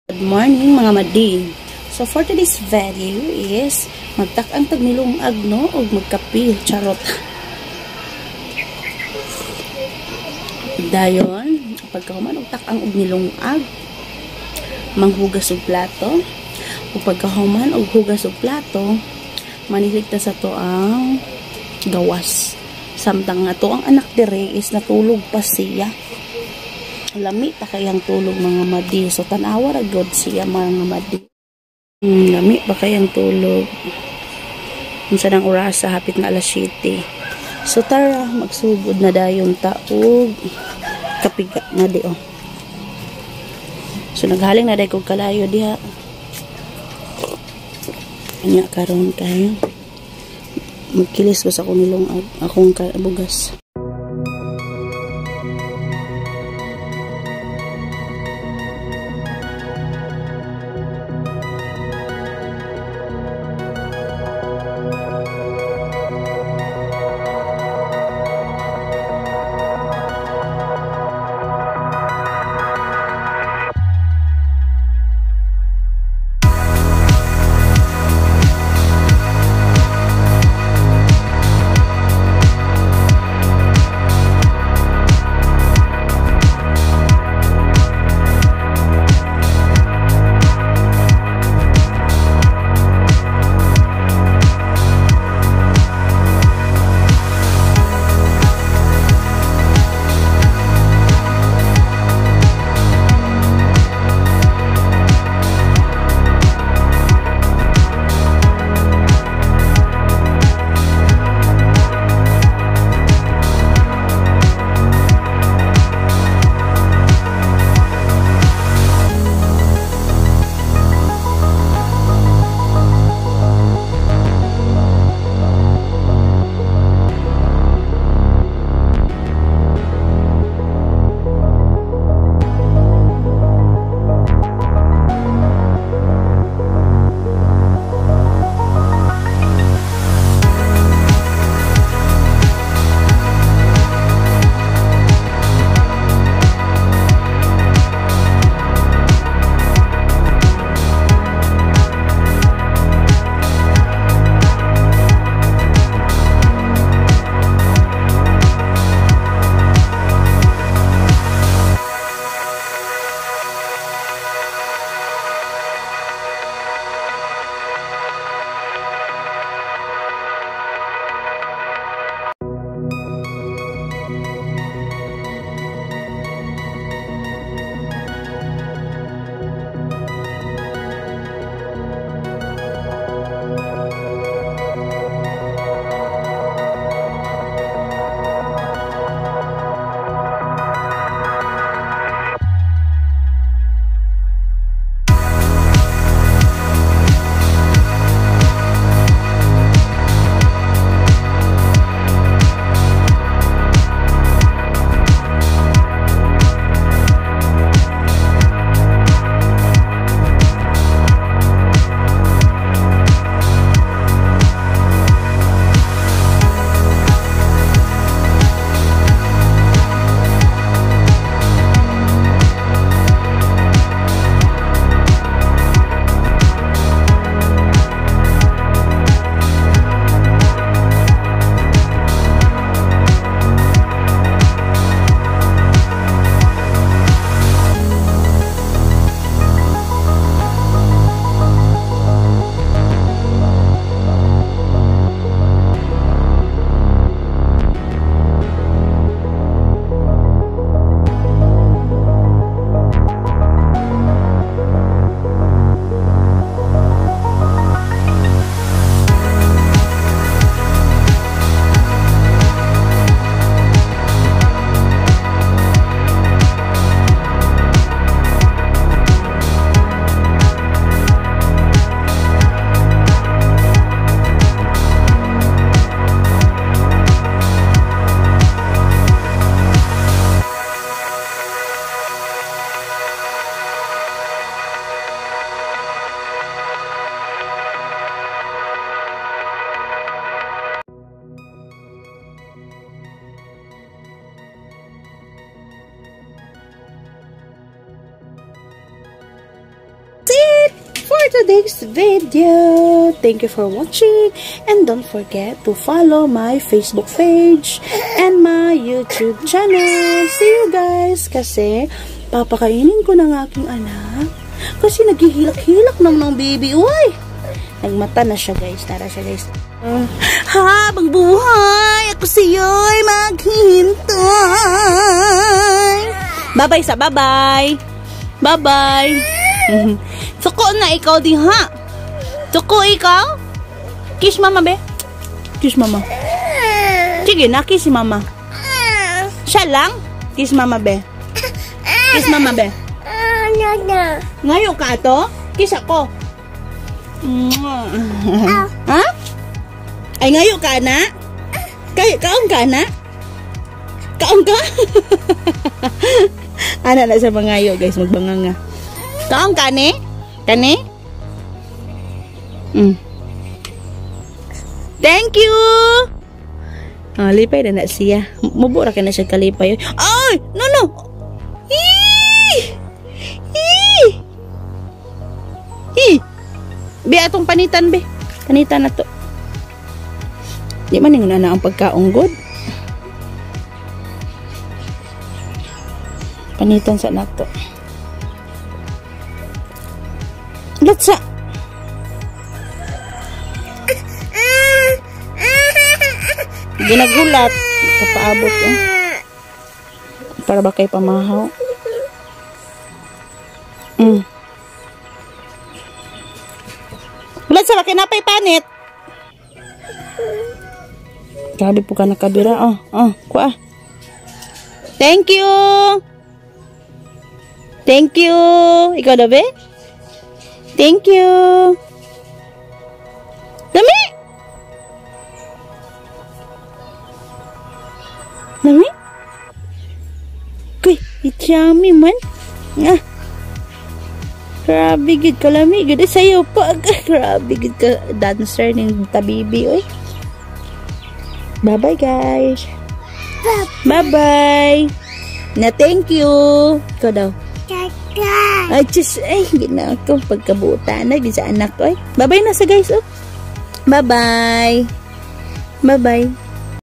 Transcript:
Good morning mga madi. So for today's video is magtak-ang tagmilong agno o magkapi charot. Dayon pagkahuman og tak-ang og nilungag manghugas og plato. Ug pagkahuman og hugas og plato maniligta sa to ang gawas. Samtang nga to ang anak dire is natulog pa siya. Lami ta kayang tulog mga madi. So tanawa ra god siya mga madi. Lami pa kayang tulog. Unsa nang oras sa hapit na alas 7. So tara magsugod na dayon ta og kapiga na di oh. So naghaling na day kog kalayo diha. Anya karon kayo. Magkilis ko sa kunilong akong bugas. for today's video. Thank you for watching. And don't forget to follow my Facebook page and my YouTube channel. See you guys. Kasi papakainin ko ng aking anak. Kasi naghihilak-hilak ng baby. Uy! Nagmata na siya guys. Tara siya guys. Habang buhay, ako sa'yo'y maghihintay. Bye-bye sa bye-bye. Bye-bye. Suko na ikaw din ha. Suko ikaw. Kiss mama be. Kiss mama. Sige na, kiss si mama. Siya lang. Kiss mama be. Kiss mama be. Ngayon ka to? Kiss ako. Ha? Ay ngayon ka na? Kaong ka na? Kaong ka? Ana na sa mangayo guys, magbanganga. Kaong ka ne? Kane? Thank you! Oh, lipay na na siya. Mubura ka na siya kalipay. Ay! No! Be, atong panitan be. Panitan na to. Di man yung nana ang pagkaunggod. Panitan sa nato. Latsa. Ginagulat. Kapaabot para ba kay pamahaw? Latsa ba kinapay panit? Grabe po ka nakabira. Kuha. Thank you. Thank you. Ikaw na be? Thank you. Dami? Dami? Kuy, ityami man. Grabe gid ka lami. Gid sayo pa. Grabe gid ka dancer ng tabibi. Oy. Bye-bye guys. Bye-bye. Na thank you. Ikaw daw. Ay, ginako. Pagkabuta na, sa anak ko. Bye-bye na sa guys. Bye-bye. Bye-bye.